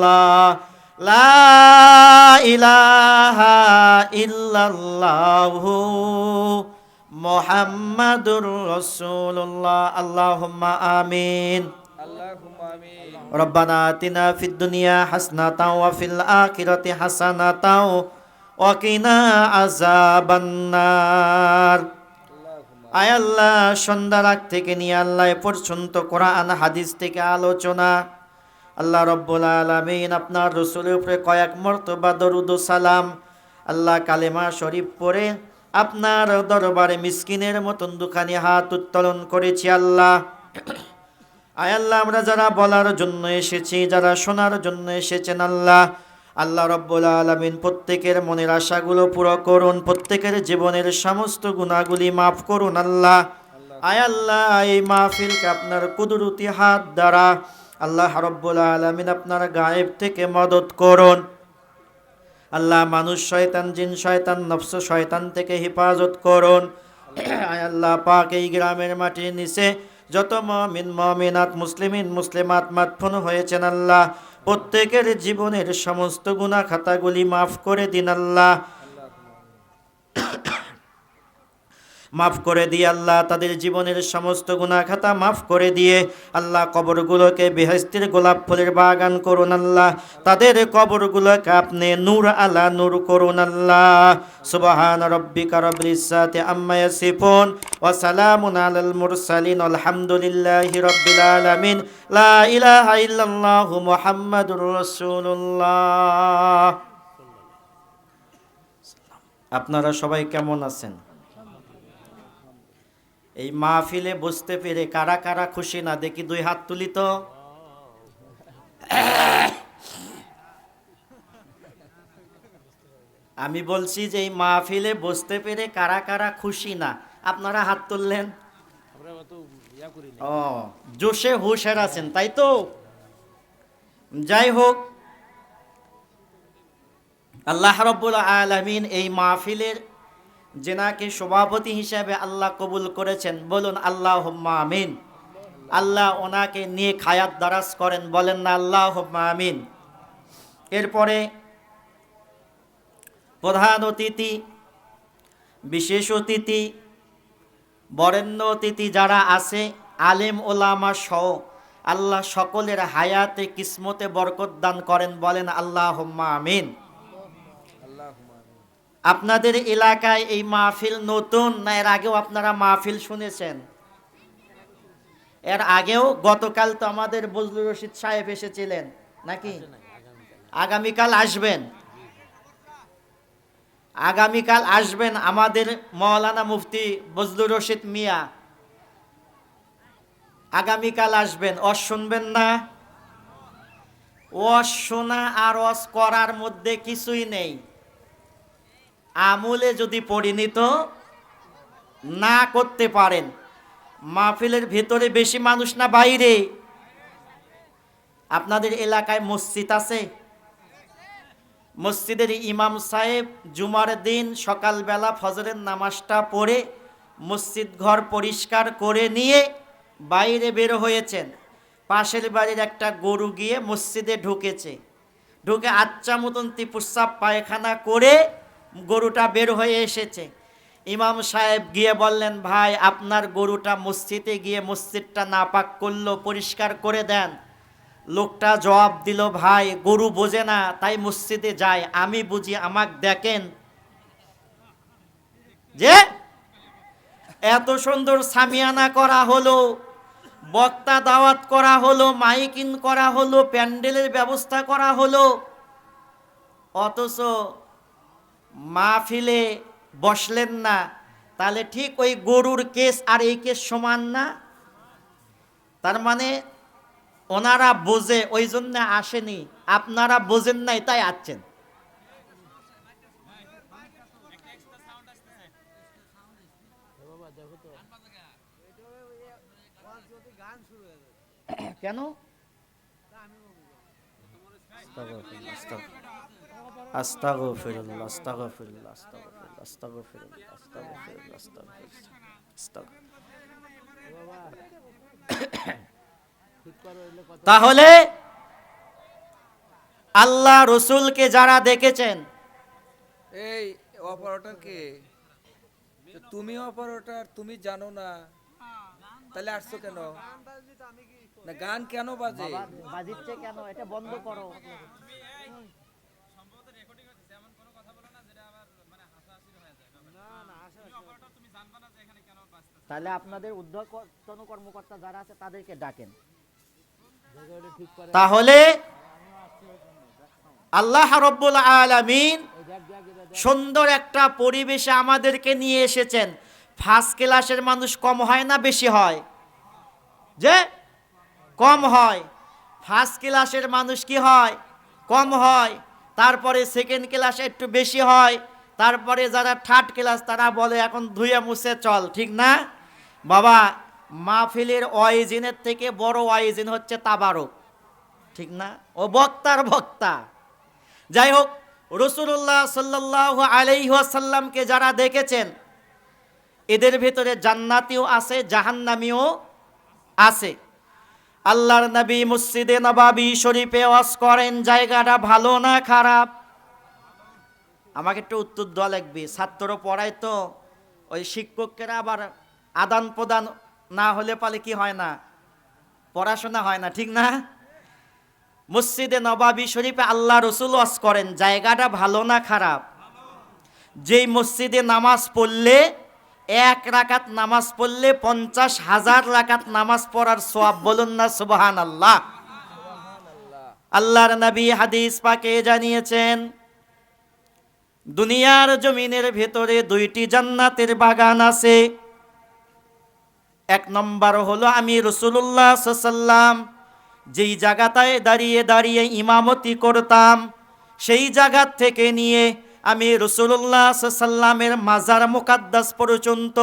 ইল্লাল্লাহ লা ইলাহা ইল্লাল্লাহু মুহাম্মাদুর রাসূলুল্লাহ আল্লাহুম্মা আমিন রব্বানা আতিনা ফিদ দুনিয়া হাসানাতাও ওয়া ফিল আখিরাতি হাসানাতাও ওয়া কিনা আযাবান্নার। আয় আল্লাহ, সন্ধ্যা রাত থেকে নিয়ে আল্লাহ এ পর্যন্ত কোরআন হাদিস থেকে আলোচনা, আল্লাহ রব্বুল আলামিন আপনার রাসূলের উপরে কয়েক মর্তবা দরুদ ও সালাম, আল্লাহ কালেমা শরীফ পড়ে আপনার দরবারে মিসকিনের মতন দুখানি হাত উত্তোলন করেছি। আল্লাহ আয় আল্লাহ, আমরা যারা বলার জন্য এসেছি, যারা শোনার জন্য এসেছেন, আল্লাহ আল্লাহ রব্বুল আলামিন প্রত্যেকের মনের আশাগুলো পুরো করুন, প্রত্যেকের জীবনের সমস্ত গুনাহগুলি মাফ করুন। আল্লাহ আয় আল্লাহ, এই মাহফিলকে আপনার কুদরতি হাত দ্বারা আল্লাহ রব্বুল আলামিন আপনার গায়েব থেকে মদত করুন। আল্লাহ মানুষ শয়তান, জিন শয়তান, নফস শয়তান থেকে হেফাজত করুন। আয় আল্লাহ পাক, এই গ্রামের মাটির নিচে যত মুমিন মুমিনাত, মুসলিমিন মুসলিমাত মাদফুন হয়েছেন, আল্লাহ প্রত্যেকের জীবনের সমস্ত গুনাহ খাতাগুলি মাফ করে দিন। আল্লাহ মাফ করে দিয়ে আল্লাহ তাদের জীবনের সমস্ত গুনাহ খাতা মাফ করে দিয়ে আল্লাহ কবরগুলোকে বেহেশতের গোলাপ ফুলের বাগান করুন। আল্লাহ তাদের কবরগুলোকে আপনি নূর আলা নূর করুন। আল্লাহ সুবহান রাব্বিকা রাব্বিল ইজ্জাতি আম্মা ইয়াসিফুন ওয়া সালামুন আলাল মুরসালিন আলহামদুলিল্লাহি রাব্বিল আলামিন লা ইলাহা ইল্লাল্লাহু মুহাম্মাদুর রাসূলুল্লাহ। আপনারা সবাই কেমন আছেন? এই মাহফিলে বসতে পেরে কারা কারা খুশি না দেখি দুই হাত তুলি তো। আমি বলছি যে এই মাহফিলে বসতে পেরে কারা কারা খুশি না, আপনারা হাত তুললেন। ও, জোশে হুশের আছেন তাই তো। যাই হোক, আল্লাহ রাব্বুল আলামিন এই মাহফিলের যেনাকে সভাপতি হিসাবে আল্লাহ কবুল করেছেন, বলুন আল্লাহুম্মা আমিন। আল্লাহ ওনাকে নিয়ে খায়াত দারাজ করেন, বলেন না আল্লাহুম্মা আমিন। এরপরে প্রধান অতিথি, বিশেষ অতিথি, বরেণ্য অতিথি যারা আছে, আলেম ওলামা সহ আল্লাহ সকলের হায়াতে কিসমতে বরকত দান করেন, বলেন আল্লাহুম্মা আমিন। আপনাদের এলাকায় এই মাহফিল নতুন না এর আগেও আপনারা মাহফিল শুনেছেন? এর আগেও গতকাল তো আমাদের বজলুর রশিদ সাহেব এসেছিলেন নাকি? আগামীকাল আসবেন, আগামীকাল আসবেন আমাদের মাওলানা মুফতি বজলুর রশিদ মিয়া, আগামীকাল আসবেন। ওয়াজ শুনবেন না? ওয়াজ শোনা আর ওয়াজ করার মধ্যে কিছুই নেই। আমলে যদি পরিণত না করতে পারেন, মাহফিলের ভেতরে বেশি মানুষ না বাইরে? আপনাদের এলাকায় মসজিদ আছে? মসজিদের ইমাম সাহেব জুমার দিন সকালবেলা ফজরের নামাজটা পড়ে মসজিদ ঘর পরিষ্কার করে নিয়ে বাইরে বের হয়েছেন। পাশের বাড়ির একটা গরু গিয়ে মসজিদে ঢুকেছে, ঢুকে আচ্ছা মতন প্রস্রাব পায়খানা করে গরুটা বের হয়ে এসেছে। ইমাম সাহেব গিয়ে বললেন, ভাই আপনার গরুটা মসজিদে গিয়ে মসজিদটা নাপাক করলো, পরিষ্কার করে দেন। লোকটা জবাব দিল, ভাই গরু বোঝে না তাই মসজিদে যায়, আমি বুঝি, আমাকে দেখেন। যে এত সুন্দর সামিয়ানা করা হলো, বক্তা দাওয়াত করা হলো, মাইকিং করা হলো, প্যান্ডেলের ব্যবস্থা করা হলো, অথচ মাহফিলে বসলেন না। তাহলে ঠিক ওই গরুর কেস আর এই কেস সমান না? তার মানে ওনারা বোঝে ওই জন্য আসেনি, আপনারা বোঝেন নাই তাই আসছেন। কেন? আস্তাগফিরুল্লাহ, আস্তাগফিরুল্লাহ, আস্তাগফিরুল্লাহ, আস্তাগফিরুল্লাহ, আস্তাগফিরুল্লাহ, আস্তাগফিরুল্লাহ। তাহলে আল্লাহ রসুলকে যারা দেখেছেন, এই অপারেটর কে? তুমি অপারেটর, তুমি জানো না, তাহলে আসছো কেন? না গান কেন বাজে? বাজিচ্ছে কেন? এটা বন্ধ করো। তাহলে আপনাদের ঊর্ধ্বতন কর্মকর্তা যারা আছে তাদেরকে ডাকেন। তাহলে আল্লাহ রাব্বুল আলামিন সুন্দর একটা পরিবেশে আমাদেরকে নিয়ে এসেছেন। ফার্স্ট ক্লাসের মানুষ কম হয় না বেশি হয়? যে কম হয়। ফার্স্ট ক্লাসের মানুষ কি হয়? কম হয়। তারপরে সেকেন্ড ক্লাসে একটু বেশি হয়। তারপরে যারা থার্ড ক্লাস তারা বলে এখন ধুয়ে মুছে চল, ঠিক না বাবা? মাহফিলের ওয়াইজিনের থেকে বড় ওয়াইজিন হচ্ছে তাবারক, ঠিক না? ও বক্তার বক্তা। যাই হোক, রাসূলুল্লাহ সাল্লাল্লাহু আলাইহি ওয়াসাল্লামকে যারা দেখেছেন এদের ভেতরে জান্নাতীও আছে, জাহান্নামীও আছে। আল্লাহর নবী মসজিদে নববী শরীফে ওয়াজ করেন, জায়গাটা ভালো না খারাপ? আমাকে একটু উত্তর দেওয়া লাগবে। ছাত্র পড়ায় তো, ওই শিক্ষকেরা আবার আদান প্রদান না হলে পালে কি হয় না, পড়াশোনা হয় না, ঠিক না? মসজিদে নববী শরীফে আল্লাহ রসুল ওয়াজ করেন, জায়গাটা ভালো না খারাপ? যেই মসজিদে নামাজ পড়লে, এক রাকাত নামাজ পড়লে 50,000 রাকাত নামাজ পড়ার সওয়াব, বলুন না সুবহানাল্লাহ। আল্লাহর নবী হাদিস পাকে জানিয়েছেন দুনিয়ার জমিনের ভেতরে দুইটি জান্নাতের বাগান আছে। এক নম্বর হলো আমি রাসূলুল্লাহ সাল্লাল্লাহু আলাইহি ওয়াসাল্লাম যেই জায়গাটায় দাঁড়িয়ে দাঁড়িয়ে ইমামতি করতাম, সেই জায়গা থেকে নিয়ে আমি রাসূলুল্লাহ সাল্লাল্লাহু আলাইহি ওয়াসাল্লামের মাজার মুকাদ্দাস পর্যন্ত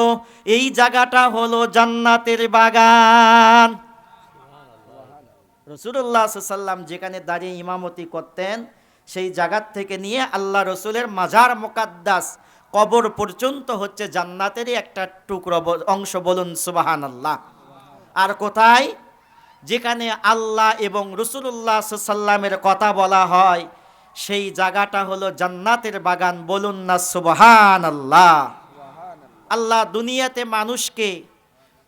এই জায়গাটা হলো জান্নাতের বাগান। রাসূলুল্লাহ সাল্লাল্লাহু আলাইহি ওয়াসাল্লাম যেখানে দাঁড়িয়ে ইমামতি করতেন সেই জায়গা থেকে নিয়ে আল্লাহ রসুলের মাজার মুকাদ্দাস কবর পর্যন্ত হচ্ছে জান্নাতেরই একটা টুকরো অংশ, বলুন সুবহানাল্লাহ। আর কোথায়? যেখানে আল্লাহ এবং রাসূলুল্লাহ সাল্লাল্লাহু আলাইহি ওয়াসাল্লামের কথা বলা হয় সেই জায়গাটা হলো জান্নাতের বাগান, বলুন না সুবহানাল্লাহ। আল্লাহ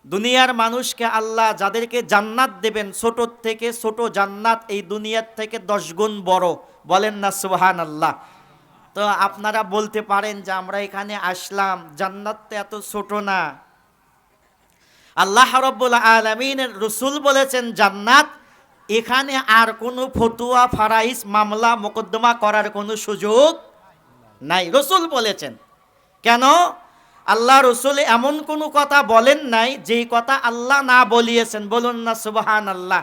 দুনিয়ার মানুষকে আল্লাহ যাদেরকে জান্নাত দেবেন, ছোট থেকে ছোট জান্নাত এই দুনিয়ার থেকে 10 গুণ বড়, বলেন না সুবহানাল্লাহ। তো আপনারা বলতে পারেন যে আমরা এখানে আসলাম, জান্নাত তো এত ছোট না। আল্লাহ রাব্বুল আলামিনের রাসূল বলেছেন জান্নাত, এখানে আর কোনো ফতুয়া ফারাইজ মামলা মোকদ্দমা করার কোনো সুযোগ নাই, রাসূল বলেছেন। কেন? আল্লাহ রসুল এমন কোনো কথা বলেন নাই যেই কথা আল্লাহ না বলিয়েছেন, বলুন না সুবহানাল্লাহ।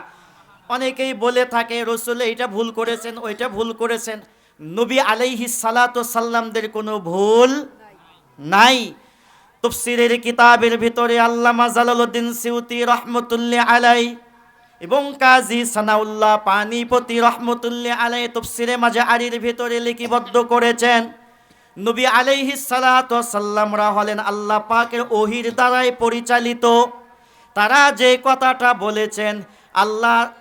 অনেকেই বলে থাকে রসুল এইটা ভুল করেছেন, ওইটা ভুল করেছেন। নবী আলাইহিস সালাতু সাল্লামদের কোনো ভুল নাই। তাফসীরের কিতাবের ভিতরে আল্লামা জালালউদ্দিন সিউতি রাহমাতুল্লাহ আলাইহি এবং কাজী সানাউল্লাহ পানিপতি রাহমাতুল্লাহ আলাইহি তাফসীরে মাজাআরির ভিতরে লিপিবদ্ধ করেছেন নবী আলাইহিস সালাতু ওয়াসাল্লামরা হলেন আল্লাহ পাকের ওহীর দ্বারাই পরিচালিত। তারা যে কথাটা বলেছেন,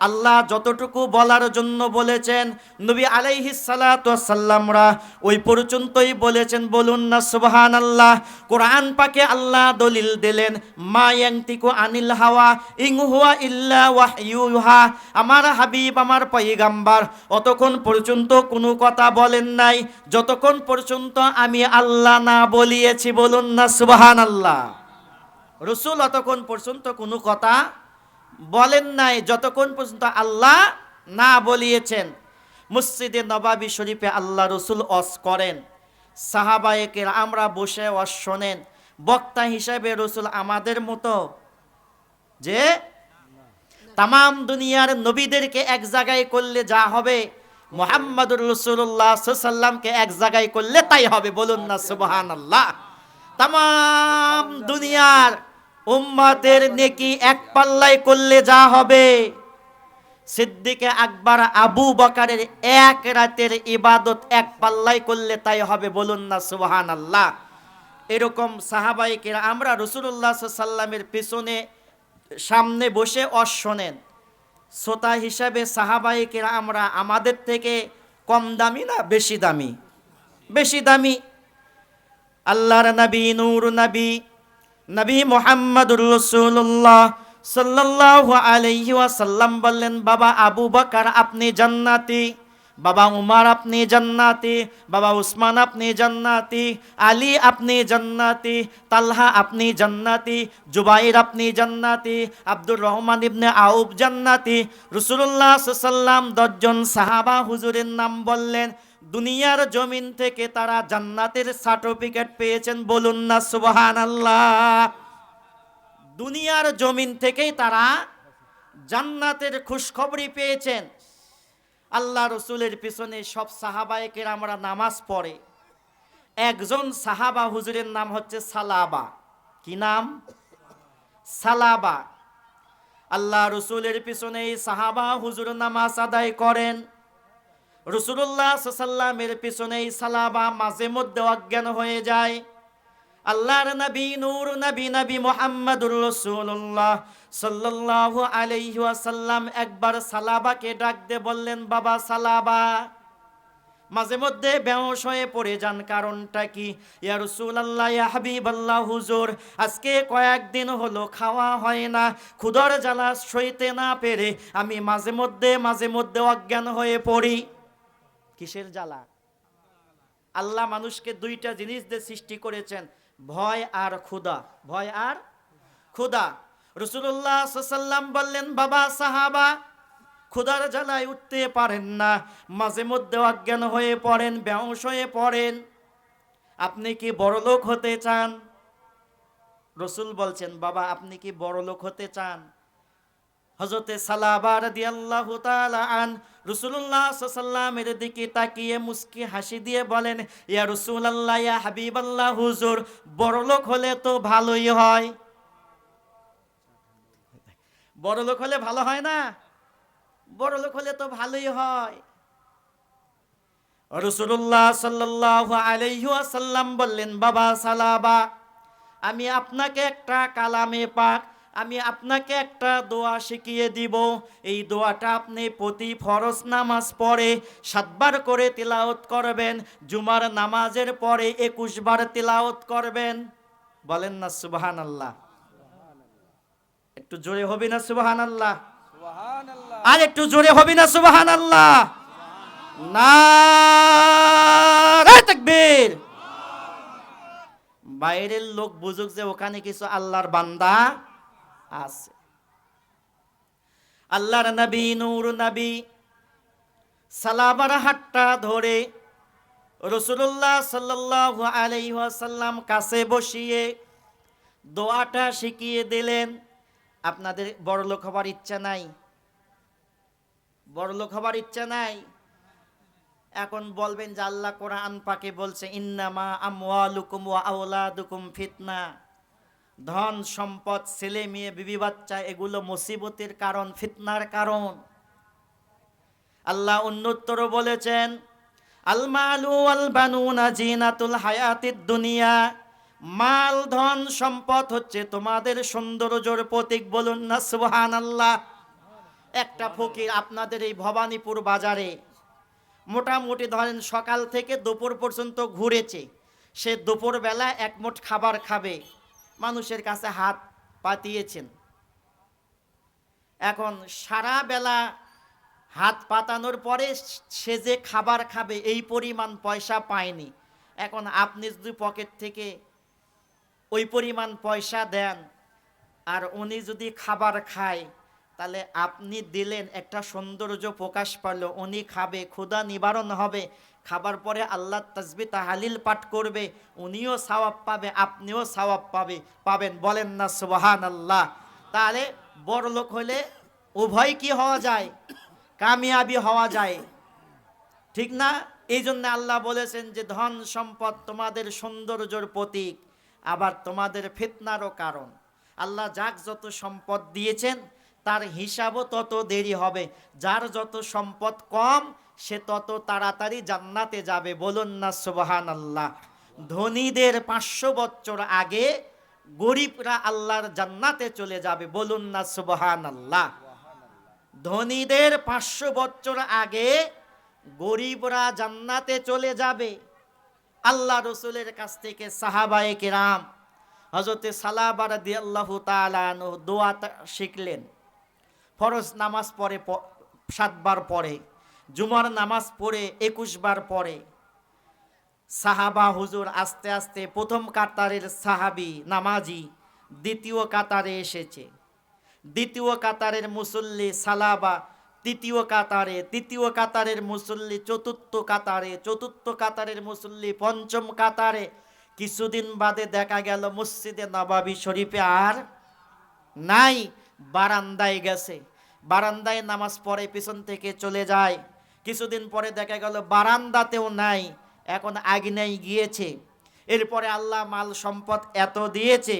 আল্লাহ যতটুকু বলার জন্য বলেছেন নবী আলাইহিস সালাতু ওয়াসাল্লামরা ওই পর্যন্তই বলেছেন, বলুন না সুবহানাল্লাহ। কোরআন পাকে আল্লাহ দলিল দিলেন, মা ইয়ানতিকু আনিল হাওয়া ইন হুয়া ইল্লা ওয়াহয়ুহা। আমার হাবিব, আমার পয়গম্বর অতক্ষণ পর্যন্ত কোনো কথা বলেন নাই যতক্ষণ পর্যন্ত আমি আল্লাহ না বলিয়েছি, বলুন না সুবহানাল্লাহ। রাসূল অতক্ষণ পর্যন্ত কোনো কথা বলেন নাই যতক্ষণ পর্যন্ত আল্লাহ না বলিয়েছেন। মসজিদে নববী শরীফে আল্লাহ রসুল ওয়াজ করেন, সাহাবায়ে কেরামরা বসে ওয়াজ শোনেন। বক্তা হিসেবে রসুল আমাদের মতো যে তামাম দুনিয়ার নবীদেরকে এক জায়গায় করলে যা হবে, মুহাম্মদুর রাসূলুল্লাহ সাল্লাল্লাহু আলাইহি ওয়াসাল্লামকে এক জায়গায় করলে তাই হবে, বলুন না সুবহানাল্লাহ। তামাম দুনিয়ার উম্মতের নেকি এক পাল্লায় করলে যা হবে, সিদ্দিকে আকবর আবু বকরের এক রাতের ইবাদত এক পাল্লায় করলে তাই হবে, বলুন না সুবহানাল্লাহ। এরকম সাহাবায়ে কেরামরা রাসূলুল্লাহ সাল্লাল্লাহু আলাইহি ওয়াসাল্লামের পিছনে সামনে বসে ওয়াজ শোনেন। শ্রোতা হিসাবে সাহাবায়ে কেরামরা আমাদের থেকে কম দামি না বেশি দামি? বেশি দামি। আল্লাহর নবী, নূর নবী, নবী মুহাম্মদুর রাসূলুল্লাহ সাল্লাল্লাহু আলাইহি ওয়াসাল্লাম বললেন, বাবা আবু বকর আপনি জান্নাতি, বাবা উমর আপনি জান্নাতি, বাবা উসমান আপনি জান্নাতি, আলী আপনি জান্নাতি, তালহা আপনি জান্নাতি, জুবাইর আপনি জান্নাতি, আব্দুর রহমান ইবনে আউফ জান্নাতি। রাসূলুল্লাহ সাল্লাল্লাহু আলাইহি ওয়াসাল্লাম 10 জন সাহাবা হুজুরের নাম বললেন। দুনিয়ার জমিন থেকে তারা জান্নাতের সার্টিফিকেট পেয়েছেন, বলুন না সুবহানাল্লাহ। দুনিয়ার জমিন থেকেই তারা জান্নাতের খুশখবরি পেয়েছেন। আল্লাহ রসুলের পিছনে সব সাহাবায়ে কেরামরা নামাজ পড়ে। একজন সাহাবা হুজুরের নাম হচ্ছে সালাবা। কি নাম? সালাবা। আল্লাহ রসুলের পিছনে এই সাহাবা হুজুর নামাজ আদায় করেন। রাসূলুল্লাহ সাল্লাল্লাহু আলাইহি ওয়াসাল্লামের পিছনেই সালাবা মাঝে মধ্যে অজ্ঞান হয়ে যায়। আল্লাহর নবী, নূর নবী, নবী মুহাম্মদুর রাসূলুল্লাহ সাল্লাল্লাহু আলাইহি ওয়াসাল্লাম একবার সালাবাকে ডাক দিয়ে বললেন, বাবা সালাবা। মাঝে মধ্যে বেহুশ হয়ে পড়ে যান, কারণটা কি? ইয়া রাসূলুল্লাহ, ইয়া হাবিবাল্লাহ, হুজুর আজকে কয়েকদিন হলো খাওয়া হয় না, ক্ষুধার জ্বালা সইতে না পেরে আমি মাঝে মধ্যে অজ্ঞান হয়ে পড়ি। কিসের জ্বালা? আল্লাহ মানুষকে দুইটা জিনিস দিয়ে সৃষ্টি করেছেন, ভয় আর ক্ষুধা। ভয় আর ক্ষুধা। রাসূলুল্লাহ সাল্লাল্লাহু আলাইহি ওয়াসাল্লাম বললেন, বাবা সাহাবা, ক্ষুধার জ্বালায় উঠতে পারেন না, মাঝে মধ্যে অজ্ঞান হয়ে পড়েন, বেহুশ হয়ে পড়েন, আপনি কি বড়লোক হতে চান? রাসূল বলছেন, বাবা আপনি কি বড়লোক হতে চান? হযরতে সালাবা রাদিয়াল্লাহু তাআলা আন রাসূলুল্লাহ সাল্লাল্লাহু আলাইহি ওয়াসাল্লামের দিকে তাকিয়ে মুস্কি হাসি দিয়ে বলেন, ইয়া রাসূলুল্লাহ, ইয়া হাবিবাল্লাহ, হুজুর বড়লোক হলে তো ভালোই হয়। বড়লোক হলে ভালো হয় না? বড়লোক হলে তো ভালোই হয়। রাসূলুল্লাহ সাল্লাল্লাহু আলাইহি ওয়াসাল্লাম বললেন, বাবা সালাবা, আমি আপনাকে একটা কালামে পাক, আমি আপনাকে একটা দোয়া শিখিয়ে দিব। এই দোয়াটা আপনি প্রতি ফরজ নামাজ পড়ে 7 বার করে তিলাওয়াত করবেন, জুমার নামাজের পরে 21 বার তিলাওয়াত করবেন। বলেন না সুবহানাল্লাহ। একটু জোরে হবে না সুবহানাল্লাহ? সুবহানাল্লাহ। আর একটু জোরে হবে না সুবহানাল্লাহ? নারে তাকবীর। বাইরের লোক বুঝুক যে ওখানে কিছু আল্লাহর বান্দা আছে। আল্লাহর নবী, নূর নবী সালাবার হাতটা ধরে রাসূলুল্লাহ সাল্লাল্লাহু আলাইহি ওয়াসাল্লাম কাছে বসিয়ে দোয়াটা শিখিয়ে দিলেন। আপনাদের বড়লোক হবার ইচ্ছা নাই? বড়লোক হবার ইচ্ছা নাই? এখন বলবেন যে আল্লাহ কোরআন পাকে বলছে, ইন্নামা আমওয়ালুকুম ওয়া আওলাদুকুম ফিতনা। ধন সম্পদ, ছেলে মেয়ে, বিবি বাচ্চা এগুলো মুসিবতের কারণ, ফিতনার কারণ। আল্লাহ অন্যত্র বলেছেন, আল মালু ওয়াল বানুনা জিনাতুল হায়াতিদ দুনিয়া। মাল ধন সম্পদ হচ্ছে তোমাদের সৌন্দর্যের প্রতীক, বলুন না সুবহানাল্লাহ। একটা ফকির আপনাদের এই ভবানীপুর বাজারে মোটামুটি ধরেন সকাল থেকে দুপুর পর্যন্ত ঘুরেছে, সে দুপুরবেলা এক মুঠ খাবার খাবে, মানুষের কাছে হাত পাতিয়েছেন। এখন সারা বেলা হাত পাতানোর পরে সে যে খাবার খাবে এই পরিমাণ পয়সা পায়নি। এখন আপনি যদি পকেট থেকে ওই পরিমাণ পয়সা দেন আর উনি যদি খাবার খায়, তাহলে আপনি দিলেন, একটা সৌন্দর্য প্রকাশ পারল, উনি খাবে, ক্ষুধা নিবারণ হবে, খাবার পরে আল্লাহ তাসবিহ তাহলিল পাঠ করবে, উনিও সওয়াব পাবে, আপনিও সওয়াব পাবেন। বলেন না সুবহানাল্লাহ। তাহলে বড়লোক হলে উভয় কি হওয়া যায়? কামিয়াবি হওয়া যায়, ঠিক না? এই জন্য আল্লাহ বলেছেন যে ধন সম্পদ তোমাদের সৌন্দর্যের প্রতীক, আবার তোমাদের ফিতনারও কারণ। আল্লাহ যাক যত সম্পদ দিয়েছেন তার হিসাবও তত দেরি হবে। যার যত সম্পদ কম সে তত তাড়াতাড়ি জান্নাতে যাবে। বলুন না সুবহানাল্লাহ। ধনীদের 500 বছর আগে গরিবরা আল্লাহর জান্নাতে চলে যাবে। বলুন না সুবহানাল্লাহ। ধনীদের 500 বছর আগে গরিবরা জান্নাতে চলে যাবে। আল্লাহ রসুলের কাছ থেকে সাহাবায়ে কেরাম হযরতে সালাবা রাদিয়াল্লাহু তাআলা আনহু দোয়াটা শিখলেন। ফরজ নামাজ পড়ে 7 বার পড়ে, জুমার নামাজ পড়ে 21 বার পড়ে। সাহাবা হুজুর আস্তে আস্তে প্রথম কাতারের সাহাবী নামাজি দ্বিতীয় কাতারে এসেছে, দ্বিতীয় কাতারের মুসল্লি সালাবা তৃতীয় কাতারে, তৃতীয় কাতারের মুসল্লি চতুর্থ কাতারে, চতুর্থ কাতারের মুসল্লি পঞ্চম কাতারে। কিছুদিন বাদে দেখা গেল মসজিদে নববী শরীফে আর নাই, বারান্দায় গেছে। বারান্দায় নামাজ পড়ে পিছন থেকে চলে যায়। কিছুদিন পরে দেখা গেল বারান্দাতেও নাই, এখন আগ্নেয় গিয়েছে। এরপরে আল্লাহ মাল সম্পদ এত দিয়েছে,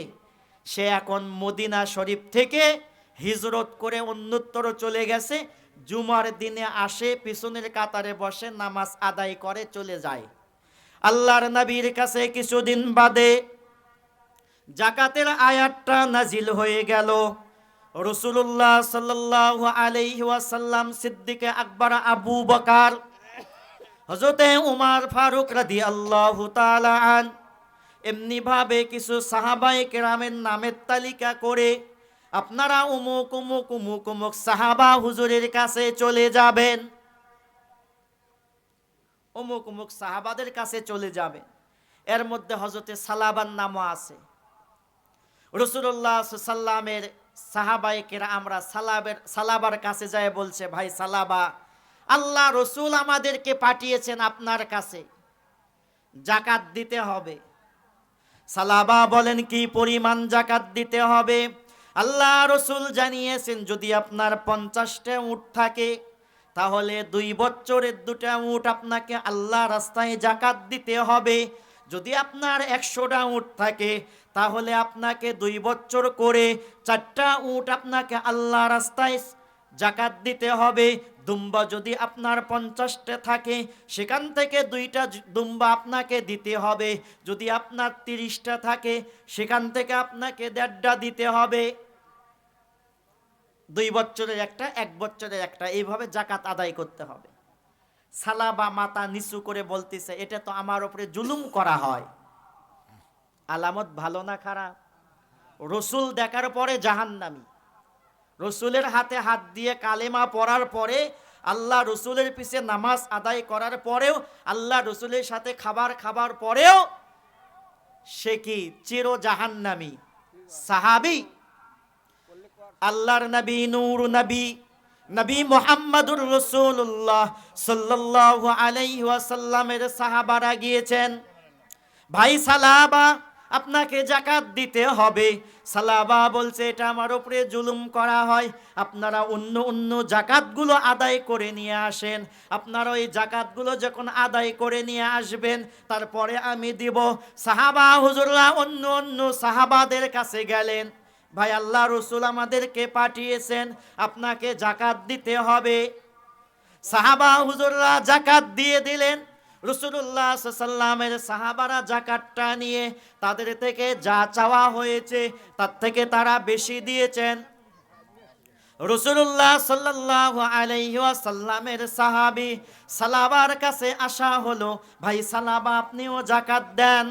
সে এখন মদিনা শরীফ থেকে হিজরত করে অন্যত্র চলে গেছে। জুমার দিনে আসে, পিছনের কাতারে বসে নামাজ আদায় করে চলে যায়। আল্লাহর নবীর কাছে কিছুদিন বাদে জাকাতের আয়াতটা নাজিল হয়ে গেল। রাসূলুল্লাহ সাল্লাল্লাহু আলাইহি ওয়াসাল্লাম, সিদ্দিকে আকবর আবু বকর, হযরতে উমর ফারুক রাদিয়াল্লাহু তাআলা আন, এমনি ভাবে কিছু সাহাবায়ে কেরামের নামের তালিকা করে আপনারা অমুক অমুক অমুক অমুক সাহাবা হুজুরের কাছে চলে যাবেন, অমুক অমুক সাহাবাদের কাছে চলে যাবেন। এর মধ্যে হযরতে সালাবার নামও আছে। রাসূলুল্লাহ সাল্লাল্লাহু আলাইহি ওয়াসাল্লামের সাহাবায়ে কেরামরা সালাবার কাছে যায়, বলছে, ভাই সালাবা, আল্লাহ রসুল আমাদেরকে পাঠিয়েছেন আপনার কাছে, জাকাত দিতে হবে। সালাবা বলেন, কি পরিমাণ জাকাত দিতে হবে? আল্লাহ রসুল জানিয়েছেন, যদি আপনার 50টা উট থাকে তাহলে 2 বছরের 2টা উট আপনাকে আল্লাহ রাস্তায় জাকাত দিতে হবে। যদি আপনার 100টা উট থাকে তাহলে আপনাকে 2 বছর করে 4টা উট আপনাকে আল্লাহ রাস্তায় জাকাত দিতে হবে। দুম্বা যদি আপনার 50টা থাকে সেখান থেকে 2টা দুম্বা আপনাকে দিতে হবে। যদি আপনার 30টা থাকে সেখান থেকে আপনাকে 1.5টা দিতে হবে। 2 বছরের একটা, 1 বছরের একটা, এইভাবে জাকাত আদায় করতে হবে। সালাবা মাথা নিচু করে বলতেছে, এটা তো আমার উপরে জুলুম করা হয়। আলামত ভালো না খারাপ? রসুল দেখার পরে জাহান্নামী, রসুলের হাতে হাত দিয়ে কালেমা পড়ার পরে, আল্লাহ রসুলের পিছে নামাজ আদায় করার পরেও, আল্লাহ রসুলের সাথে খাবার পরেও সে কি চির জাহান্নামী সাহাবী। আল্লাহর নবী, নূর নবী, নবী মুহাম্মদুর রাসূলুল্লাহ সাল্লাল্লাহু আলাইহি ওয়াসাল্লামের সাহাবারা গিয়েছেন, ভাই সালাবা আপনাকে জাকাত দিতে হবে। সালাবা বলছে, এটা আমার উপরে জুলুম করা হয়, আপনারা অন্য অন্য জাকাতগুলো আদায় করে নিয়ে আসেন। আপনারা ওই জাকাতগুলো যখন আদায় করে নিয়ে আসবেন তারপরে আমি দিব। সাহাবা হুজুররা অন্য অন্য সাহাবাদের কাছে গেলেন, ভাই আল্লাহ রসুল আমাদেরকে পাঠিয়েছেন, আপনাকে জাকাত দিতে হবে। সাহাবা হুজুররা জাকাত দিয়ে দিলেন। রাসূলুল্লাহ সাল্লাল্লাহু আলাইহি ওয়াসাল্লামের সাহাবারা জাকাতটা নিয়ে তাদের থেকে যা চাওয়া হয়েছে তার থেকে তারা বেশি দিয়েছেন। রাসূলুল্লাহ সাল্লাল্লাহু আলাইহি ওয়াসাল্লামের সাহাবী সালাবার কাছে আসা হলো, ভাই সালাবা আপনিও জাকাত দেন।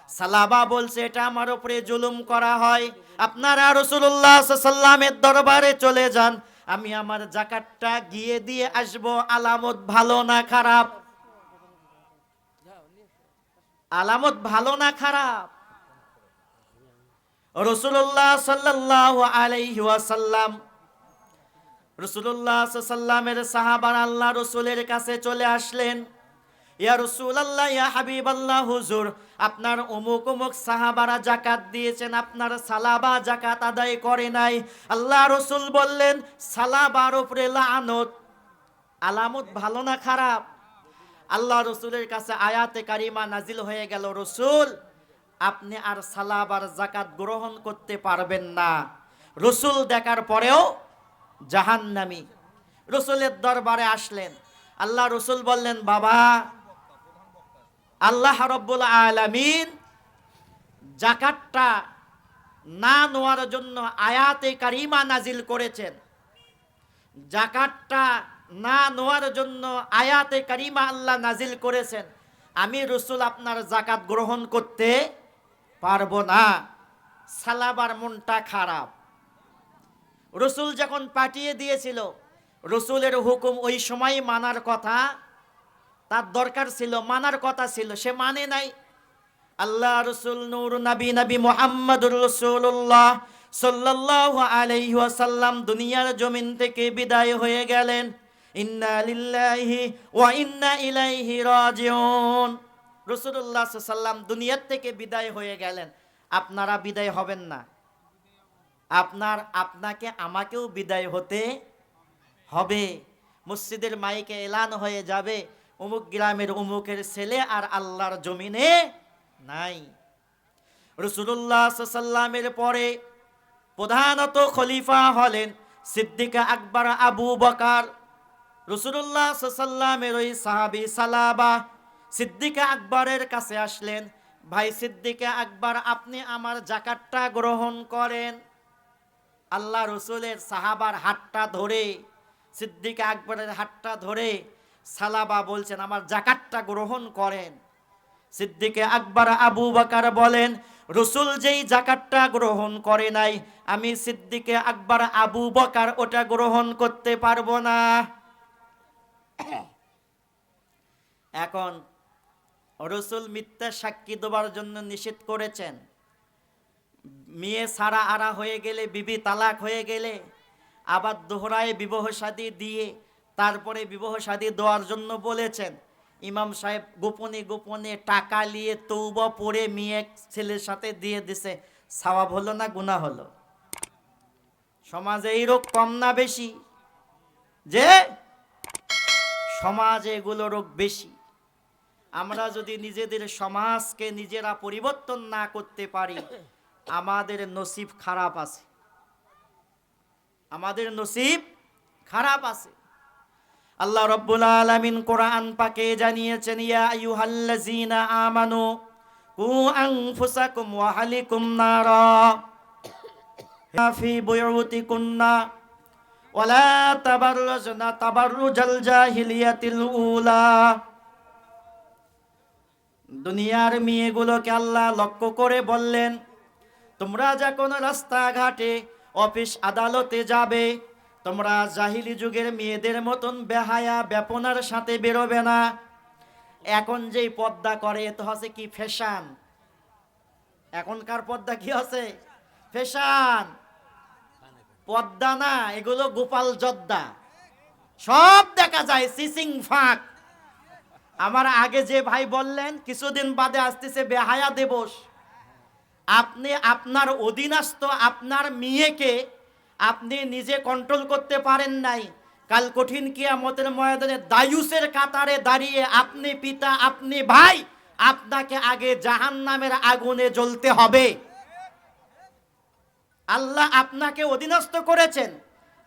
সালাবা বলছে, এটা আমার উপরে জুলুম করা হয়, আপনারা রাসূলুল্লাহ সাল্লাল্লাহু আলাইহি ওয়াসাল্লামের দরবারে চলে যান, আমি আমার জাকাতটা গিয়ে দিয়ে আসব। আলামত ভালো না খারাপ? আলামত ভালো না খারাপ? রাসূলুল্লাহ সাল্লাল্লাহু আলাইহি ওয়াসাল্লাম, রাসূলুল্লাহ সাল্লাল্লাহু আলাইহি ওয়াসাল্লামের সাহাবারা আল্লাহ রাসূলের কাছে চলে আসলেন, ইয়া রাসূলুল্লাহ, ইয়া হাবিবাল্লাহ, হুজুর আপনার অমুক অমুক সাহাবারা জাকাত দিয়েছেন, আপনার সালাবা জাকাত আদায় করে নাই। আল্লাহ রসুল বললেন, সালাবার উপরে লানত। আলামত ভালো না খারাপ? আল্লাহ রসুলের কাছে আয়াতে কারিমা নাজিল হয়ে গেল, রসুল আপনি আর সালাবার জাকাত গ্রহণ করতে পারবেন না। রসুল দেখার পরেও জাহান্নামী। রসুলের দরবারে আসলেন, আল্লাহ রসুল বললেন, বাবা আল্লাহ রাব্বুল আলামিন জাকাতটা না নেওয়ার জন্য আয়াতে কারিমা নাজিল করেছেন। জাকাতটা না নেওয়ার জন্য আয়াতে কারিমা আল্লাহ নাজিল করেছেন, আমি রসুল আপনার জাকাত গ্রহণ করতে পারবো না। সালাবার মনটা খারাপ। রসুল যখন পাঠিয়ে দিয়েছিল, রসুলের হুকুম ওই সময় মানার কথা, তার দরকার ছিল, মানার কথা ছিল, সে মানে নাই। আল্লাহ রসুল নূর নবী নবী মুহাম্মদুর রাসূলুল্লাহ সাল্লাল্লাহু আলাইহি ওয়াসাল্লাম দুনিয়ার জমিন থেকে বিদায় হয়ে গেলেন। ইন্না লিল্লাহি ওয়া ইন্না ইলাইহি রাজিউন। রাসূলুল্লাহ সাল্লাল্লাহু আলাইহি ওয়াসাল্লাম দুনিয়ার থেকে বিদায় হয়ে গেলেন। আপনারা বিদায় হবেন না? আপনাকে আমাকেও বিদায় হতে হবে। মসজিদের মাইকে এলান হয়ে যাবে, অমুক গ্রামের অমুকের ছেলে আর আল্লাহর জমিনে নাই। রাসূলুল্লাহ সাল্লাল্লাহু আলাইহি ওয়াসাল্লামের পরে প্রধানত খলিফা হলেন সিদ্দিক আকবর আবু বকর। রাসূলুল্লাহ সাল্লাল্লাহু আলাইহি ওয়াসাল্লামের ওই সাহাবী সালাবা সিদ্দিক আকবরের কাছে আসলেন, ভাই সিদ্দিক আকবর, আপনি আমার যাকাতটা গ্রহণ করেন। আল্লাহ রসুলের সাহাবার হাতটা ধরে, সিদ্দিক আকবরের হাতটা ধরে সালাবা বলছেন, আমার যাকাতটা গ্রহণ করেন। সিদ্দিক আকবর আবু বকর বলেন, রসুল যেই যাকাতটা গ্রহণ করে নাই, আমি সিদ্দিক আকবর আবু বকর ওটা গ্রহণ করতে পারবো না। এখন রসুল মিথ্যা সাক্ষী দেওয়ার জন্য নিষেধ করেছেন। মেয়ে সারা আরা হয়ে গেলে, বিবি তালাক হয়ে গেলে আবার দোহরায় বিবাহ শাদী দিয়ে তারপরে বিবাহ শাদী দেওয়ার জন্য বলেছেন। ইমাম সাহেব গোপনে গোপনে টাকা নিয়ে তৌবা পড়ে মেয়ে ছেলের সাথে দিয়ে দিছে, সওয়াব হলো না গুনাহ হলো? সমাজে এই রোগ কম না বেশি? যে সমাজে এগুলো রোগ বেশি। আমরা যদি নিজেদের সমাজকে নিজেরা পরিবর্তন না করতে পারি, আমাদের নসিব খারাপ আছে, আমাদের নসিব খারাপ আছে। আল্লাহ রাব্বুল আলামিন কোরআন পাকে জানিয়েছেন, ইয়া আইয়ুহাল্লাযীনা আমানু কু আনফুসাকুম ওয়া আহলিকুম নারা ফি বুয়ুতিকুন্না ওয়ালা তাবাররাজনা তাবাররুজাল জাহিলিয়াতিল উলা। দুনিয়ার মেয়েগুলোকে আল্লাহ লক্ষ্য করে বললেন, তোমরা যখন রাস্তাঘাটে অফিস আদালতে যাবে, তোমরা জাহিলি যুগের মেয়েদের মতন বেহায়া বেপনার সাথে বেরোবে না। এখন যেই পর্দা করে তো হচ্ছে কি ফ্যাশন। এখনকার পর্দা কি আছে? ফ্যাশন। পর্দা না, এগুলো গোপাল জর্দা, সব দেখা যায় সিসিং ফাঁক। আমার আগে যে ভাই বললেন কিছুদিন বাদে আসতেছে বেহায়া দিবস। আপনি আপনার অধীনস্থ আপনার মেয়েকে আপনি নিজে কন্ট্রোল করতে পারেন নাই, কাল কঠিন কিয়ামতের ময়দানে দায়ুসের কাতারে দাঁড়িয়ে আপনি পিতা, আপনি ভাই, আপনাকে আগে জাহান্নামের আগুনে জ্বলতে হবে। আল্লাহ আপনাকে অধীনস্থ করেছেন,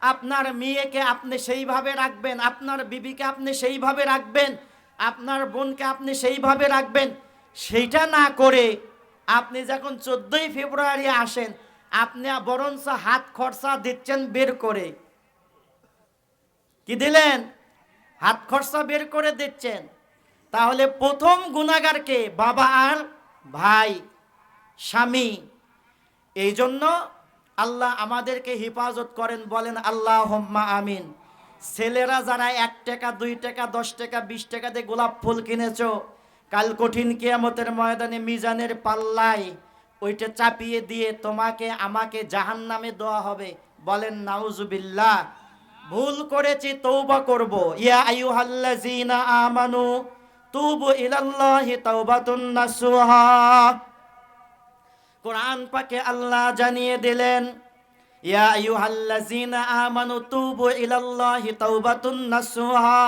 আপনার মেয়েকে আপনি সেইভাবে রাখবেন, আপনার বিবিকে আপনি সেইভাবে রাখবেন, আপনার বোনকে আপনি সেইভাবে রাখবেন। সেইটা না করে আপনি যখন 14ই ফেব্রুয়ারি আসেন, আপনি বরঞ্চ হাত খরচা দিচ্ছেন বের করে। কি দিলেন? হাত খরচা বের করে দিচ্ছেন। তাহলে প্রথম গুনাহগারকে বাবা আর ভাই, স্বামী। এই জন্য আল্লাহ আমাদেরকে হেফাজত করেন, বলেন আল্লাহুম্মা আমিন। ছেলেরা যারা 1 টাকা 2 টাকা 10 টাকা 20 টাকা দিয়ে গোলাপ ফুল কিনেছো, কাল কঠিন কিয়ামতের ময়দানে মিজানের পাল্লায় ওইটা চাপিয়ে দিয়ে তোমাকে আমাকে জাহান্নামে দেওয়া হবে। বলেন নাউজুবিল্লাহ। ভুল করেছি, তওবা করব। ইয়া আইয়ুহাল্লাযীনা আমানু তুবু ইলাল্লাহি তাওবাতুন নাসুহা। কোরআন পাকে আল্লাহ জানিয়ে দিলেন, ইয়া আইয়ুহাল্লাযীনা আমানু তুবু ইলাল্লাহি তাওবাতুন নাসুহা।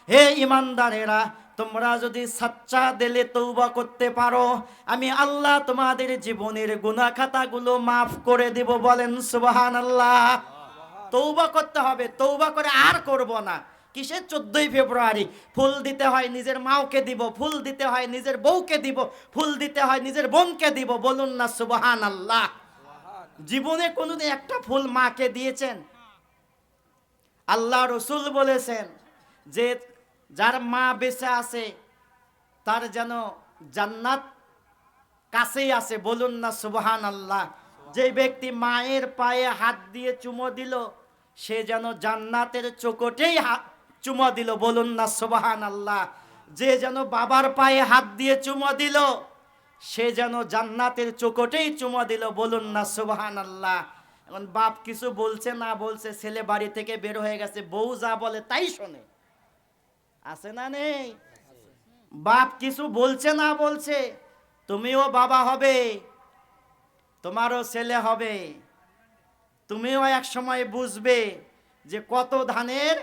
হে ঈমানদারেরা, তোমরা যদি সচ্চা দিলে তওবা করতে পারো, আমি আল্লাহ তোমাদের জীবনের গুনাহ খাতাগুলো মাফ করে দেব। বলেন সুবহানাল্লাহ। তওবা করতে হবে, তওবা করে আর করব না। কিসের 14ই ফেব্রুয়ারি? ফুল দিতে হয় নিজের মাওকে দিব, ফুল দিতে হয় নিজের বউকে দিব, ফুল দিতে হয় নিজের বোনকে দিব। বলুন না সুবহানাল্লাহ। জীবনে কোনোদিন একটা ফুল মাকে দিয়েছেন? আল্লাহ রসুল বলেছেন, যে যার মা বেঁচে আছে তার যেন জান্নাত কাছেই আছে, বলুন না সুবহানাল্লাহ। যে ব্যক্তি মায়ের পায়ে হাত দিয়ে চুমো দিল সে যেন জান্নাতের চৌকটেই চুমো দিল, বলুন না সুবহানাল্লাহ। যে যেন বাবার পায়ে হাত দিয়ে চুমো দিল সে যেন জান্নাতের চৌকটেই চুমো দিল, বলুন না সুবহানাল্লাহ। এখন বাপ কিছু বলছে না বলছে, ছেলে বাড়ি থেকে বের হয়ে গেছে, বউ যা বলে তাই শোনে, আছে না নেই? বাপ কিছু বলছে না বলছে, তুমিও বাবা হবে, তোমারও ছেলে হবে, তুমিও এক সময় বুঝবে যে কত ধানের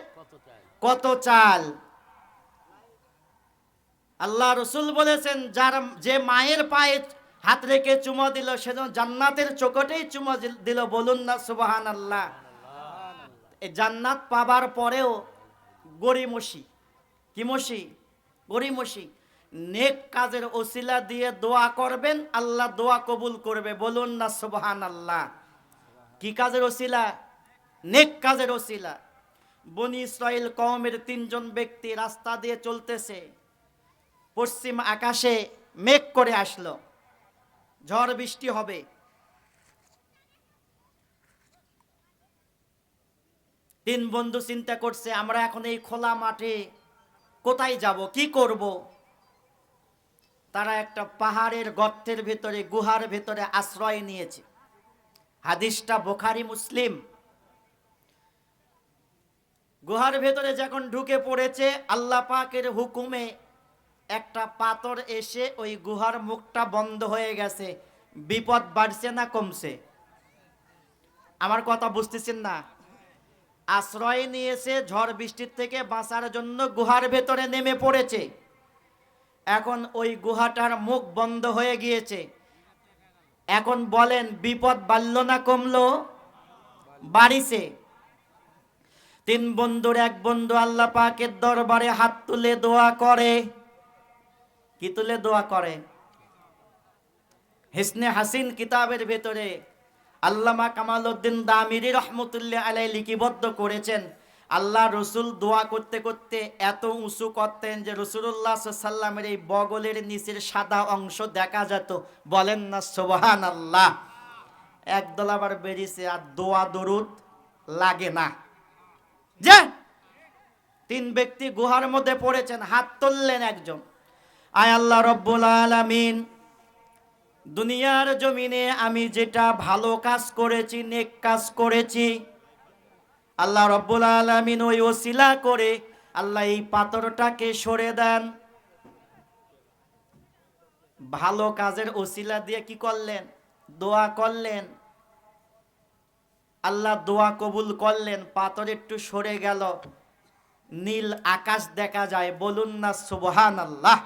কত চাল। আল্লাহ রসুল বলেছেন যে মায়ের পায়ে হাত রেখে চুমো দিল সে যেন জান্নাতের চৌকটেই চুমো দিল, বলুন না সুবহানাল্লাহ। এই জান্নাত পাবার পরেও গড়িমসি, কি মসি? গড়িমসি। নেক কাজের ওসিলা দিয়ে দোয়া করবেন, আল্লাহ দোয়া কবুল করবে, বলুন না সুবহানাল্লাহ। কি কাজের ওসিলা? নেক কাজের ওসিলা। বনি ইসরাইল কওমের 3 জন ব্যক্তি রাস্তা দিয়ে চলতেছে, পশ্চিম আকাশে মেঘ করে আসলো, ঝড় বৃষ্টি হবে। তিন বন্ধু চিন্তা করছে আমরা এখন এই খোলা মাঠে কোথায় যাব, কি করব? তারা একটা পাহাড়ের গর্তের ভিতরে, গুহার ভিতরে আশ্রয় নিয়েছে। হাদিসটা বুখারী মুসলিম। গুহার ভেতরে যখন ঢুকে পড়েছে, আল্লাহ পাকের হুকুমে একটা পাথর এসে ওই গুহার মুখটা বন্ধ হয়ে গেছে। বিপদ বাড়ছে না কমছে? আমার কথা বুঝতেছেন না? আশ্রয় নিয়েছে, ঝড় বৃষ্টির থেকে বাঁচার জন্য গুহার ভেতরে নেমে পড়েছে। এখন ওই গুহাটার মুখ বন্ধ হয়ে গিয়েছে। এখন বলেন বিপদ বাড়ল না কমলো? বাড়িছে। 3 বন্ধুর এক বন্ধু আল্লাহ পাকের দরবারে হাত তুলে দোয়া করে। কি তুলে দোয়া করে? হিসনে হাসিন কিতাবের ভেতরে আল্লামা কামালউদ্দিন দামিরি রহমতুল্লাহ আলাইহি লিপিবদ্ধ করেছেন, আল্লাহ রসুল দোয়া করতে করতে এত উঁচু করতেন যে রাসূলুল্লাহ সাল্লাল্লাহু আলাইহি ওয়াসাল্লামের এই বগলের নিচের সাদা অংশ দেখা যেত, বলেন না সুবহানাল্লাহ। একদল আবার বেরিয়েছে আর দোয়া দরুদ লাগে না। যে 3 ব্যক্তি গুহার মধ্যে পড়েছেন, হাত তুললেন একজন, আয় আল্লাহ রব্বুল আলামিন, দুনিয়ার জমিনে আমি যেটা ভালো কাজ করেছি, নেক কাজ করেছি, আল্লাহ রব্বুল আলামিন ওই ওসিলা করে আল্লাহ এই পাথরটাকে সরে দেন। ভালো কাজের ওসিলা দিয়ে কি করলেন? দোয়া করলেন, আল্লাহ দোয়া কবুল করলেন, পাথর একটু সরে গেল, নীল আকাশ দেখা যায়, বলুন না সুবহানাল্লাহ।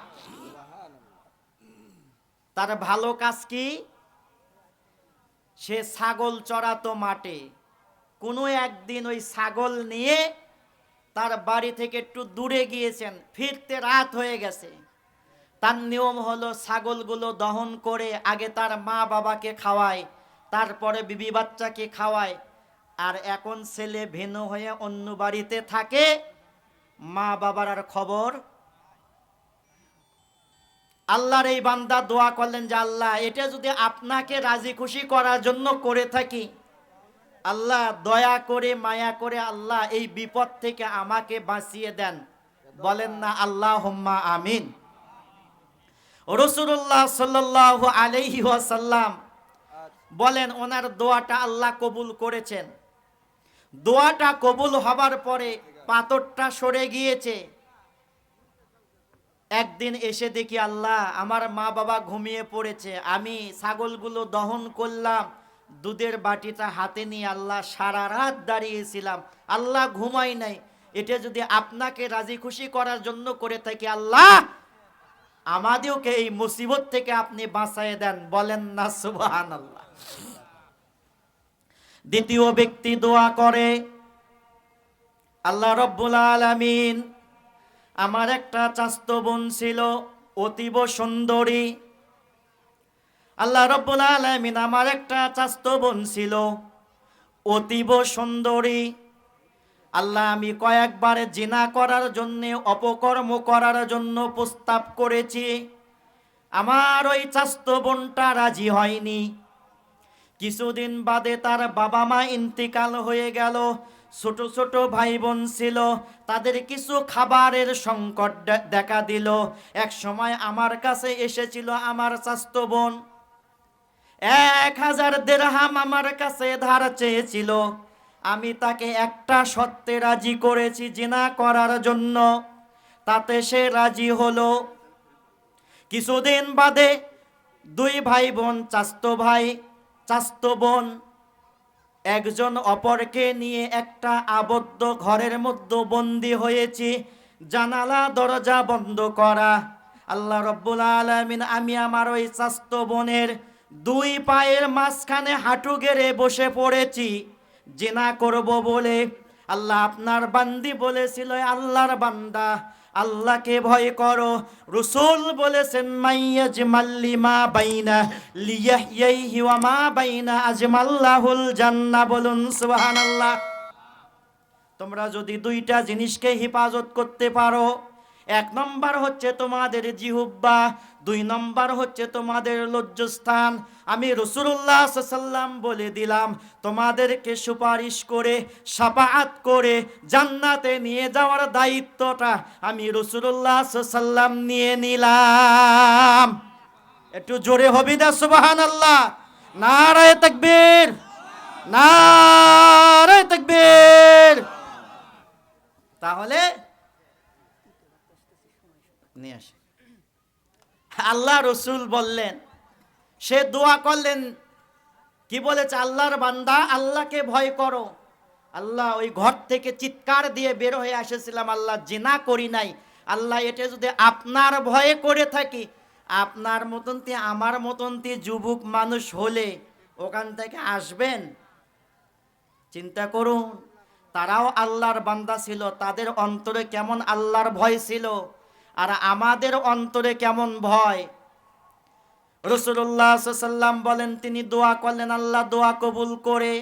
তার ভালো কাজ কি? সে ছাগল চড়াতো মাঠে, কোনো একদিন ওই ছাগল নিয়ে তার বাড়ি থেকে একটু দূরে গিয়েছেন, ফিরতে রাত হয়ে গেছে। তার নিয়ম হলো ছাগলগুলো দহন করে আগে তার মা বাবাকে খাওয়ায়, তারপরে বিবি বাচ্চাকে খাওয়ায়। আর এখন ছেলে ভিন্ন হয়ে অন্য বাড়িতে থাকে, মা বাবার আর খবর। আল্লাহর এই বান্দা দোয়া করলেন যে আল্লাহ এটা যদি আপনাকে রাজি খুশি করার জন্য করে থাকি, আল্লাহ দয়া করে মায়া করে আল্লাহ এই বিপদ থেকে আমাকে বাঁচিয়ে দেন, বলেন না আল্লাহুম্মা আমিন। রাসূলুল্লাহ সাল্লাল্লাহু আলাইহি ওয়াসাল্লাম বলেন ওনার দোয়াটা আল্লাহ কবুল করেছেন। দোয়াটা কবুল হবার পরে পাথরটা সরে গিয়েছে। একদিন এসে দেখি আল্লাহ আমার মা বাবা ঘুমিয়ে পড়েছে, আমি ছাগলগুলো দহন করলাম, দুধের বাটিটা হাতে নিয়ে আল্লাহ সারা রাত দাঁড়িয়েছিলাম, আল্লাহ ঘুমাই নাই, এটা যদি আপনাকে রাজি খুশি করার জন্য করে থাকি আল্লাহ আমাদেরকে এই মুসিবত থেকে আপনি বাঁচায় দেন, বলেন না সুবহানাল্লাহ। দ্বিতীয় ব্যক্তি দোয়া করে, আল্লাহ রব্বুল আলামিন, আমার একটা চাস্তো বোন ছিল অতীব সুন্দরী, আল্লাহ রব্বুল আলামিন আমার একটা চাস্তো বোন ছিল অতীব সুন্দরী, আল্লাহ আমি কয়েকবার জিনা করার জন্য, অপকর্ম করার জন্য প্রস্তাব করেছি, আমার ওই চাস্তো বোনটা রাজি হয়নি। কিছুদিন বাদে তার বাবা মা ইন্তিকাল হয়ে গেল, ছোট ছোট ভাই বোন ছিল, তাদের কিছু খাবারের সংকট দেখা দিল। এক সময় আমার কাছে এসেছিল আমার চাস্তো বোন, 1000 দিরহাম আমার কাছে ধার চেয়েছিল। আমি তাকে একটা শর্তে রাজি করেছি জিনা করার জন্য, তাতে সে রাজি হলো। কিছুদিন বাদে 2 ভাই বোন, চাস্তো ভাই চাস্তো বোন, একজন অপরকে নিয়ে একটা আবদ্ধ ঘরের মধ্যে বন্দী হয়েছি, জানালা দরজা বন্ধ করা। আল্লাহ রব্বুল আলামিন, আমি আমার ওই চাস্তো বোনের 2 পায়ের মাঝখানে হাঁটু গেড়ে বসে পড়েছি জিনা করব বলে। আল্লাহ আপনার বান্দি বলেছিল, আল্লাহর বান্দা আল্লাহকে ভয় করো। রাসূল বলেছেন, মাইয়াজমাল্লি মা বাইনা লিয়াহইহি ওয়া মা বাইনা আজমাল্লাহুল জান্নাহ। বলুন সুবহানাল্লাহ। তোমরা যদি 2টা জিনিসকে হেফাজত করতে পারো, 1 নম্বর হচ্ছে তোমাদের জিহ্বা, 2 নম্বর হচ্ছে তোমাদের লজ্জাস্থান। আমি রাসূলুল্লাহ সাল্লাল্লাহু আলাইহি ওয়াসাল্লাম বলে দিলাম, তোমাদেরকে সুপারিশ করে, শাফাআত করে জান্নাতে নিয়ে যাওয়ার দায়িত্বটা আমি রাসূলুল্লাহ সাল্লাল্লাহু আলাইহি ওয়াসাল্লাম নিয়ে নিলাম। একটু জোরে হবে না সুবহানাল্লাহ? নারায়ে তাকবীর, নারায়ে তাকবীর। তাহলে নিয়ে আসে, আল্লাহ রসুল বললেন, সে দোয়া করলেন, কি বলেছে? আল্লাহর বান্দা আল্লাহকে ভয় করো। আল্লাহ, ওই ঘর থেকে চিৎকার দিয়ে বের হয়ে এসেছিলাম, আল্লাহ জিনা করি নাই। আল্লাহ, এটা যদি আপনার ভয়ে করে থাকি, আপনার মতনটি আমার মতনটি যুবক মানুষ হলে ওখান থেকে আসবেন? চিন্তা করুন, তারাও আল্লাহর বান্দা ছিল, তাদের অন্তরে কেমন আল্লাহর ভয় ছিল, আর আমাদের অন্তরে কেমন ভয়। রাসূলুল্লাহ সাল্লাল্লাহু আলাইহি ওয়াসাল্লাম বলেন, তিনি দোয়া করলেন, আল্লাহ দোয়া কবুল করে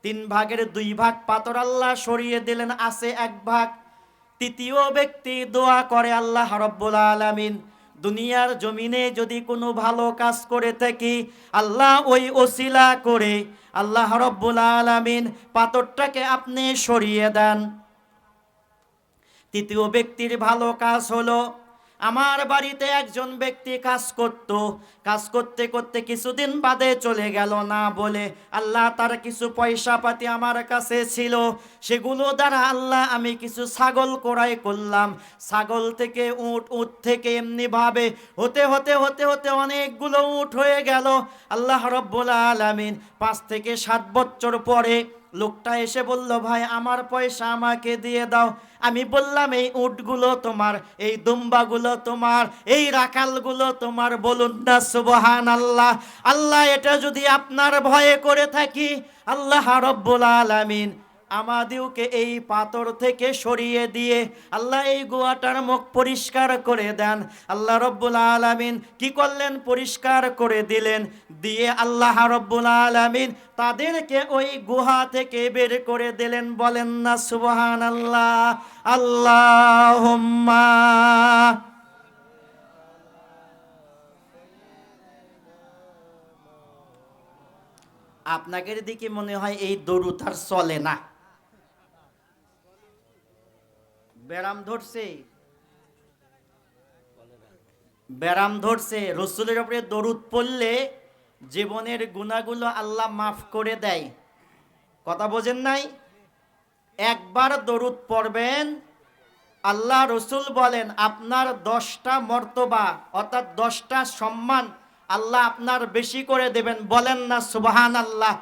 3 ভাগের 2 ভাগ পাথর আল্লাহ সরিয়ে দিলেন, আছে 1 ভাগ। তৃতীয় ব্যক্তি দোয়া করে, আল্লাহ রাব্বুল আলামিন, দুনিয়ার জমিনে যদি কোনো ভালো কাজ করে থাকি, আল্লাহ ওই ওসিলা করে আল্লাহ রাব্বুল আলামিন পাথরটাকে আপনি সরিয়ে দেন। তৃতীয় ব্যক্তির ভালো কাজ হলো, আমার বাড়িতে একজন ব্যক্তি কাজ করতে করতে কিছুদিন বাদে চলে গেল না বলে, আল্লাহ তার কিছু পয়সা পাতি আমার কাছে ছিল, সেগুলো দ্বারা আল্লাহ আমি কিছু ছাগল ক্রয় করলাম। ছাগল থেকে উট, উট থেকে এমনি ভাবে হতে হতে হতে হতে অনেকগুলো উট হয়ে গেল। আল্লাহ রাব্বুল আলামিন 5 থেকে 7 বছর পরে লোকটা এসে বলল, ভাই আমার পয়সা আমাকে দিয়ে দাও। আমি বললাম, এই উটগুলো তোমার, এই দুম্বাগুলো তোমার, এই রাখালগুলো তোমার। বলুন না সুবহানাল্লাহ। আল্লাহ, এটা যদি আপনার ভয়ে করে থাকি, আল্লাহ রাব্বুল আলামিন আমাদেরকে এই পাথর থেকে সরিয়ে দিয়ে আল্লাহ এই গুহাটার মুখ পরিষ্কার করে দেন। আল্লাহ রাব্বুল আলামিন কি করলেন? পরিষ্কার করে দিলেন। দিয়ে আল্লাহ রাব্বুল আলামিন তাদেরকে ওই গুহা থেকে বের করে দিলেন। বলেন না সুবহানাল্লাহ। আল্লাহুম্মা। আপনাদের দিকে মনে হয় এই দরুদ আর চলে না, ব্যারাম ধরছে, ব্যারাম ধরছে। রসুলের উপরে দরুদ পড়লে জীবনের গুনাহগুলো আল্লাহ মাফ করে দেয়। কথা বোঝেন নাই? একবার দরুদ পড়বেন, আল্লাহ রসুল বলেন আপনার 10টা মর্তবা অর্থাৎ 10টা সম্মান আল্লাহ আপনার বেশি করে দেবেন। বলেন না সুবহানাল্লাহ।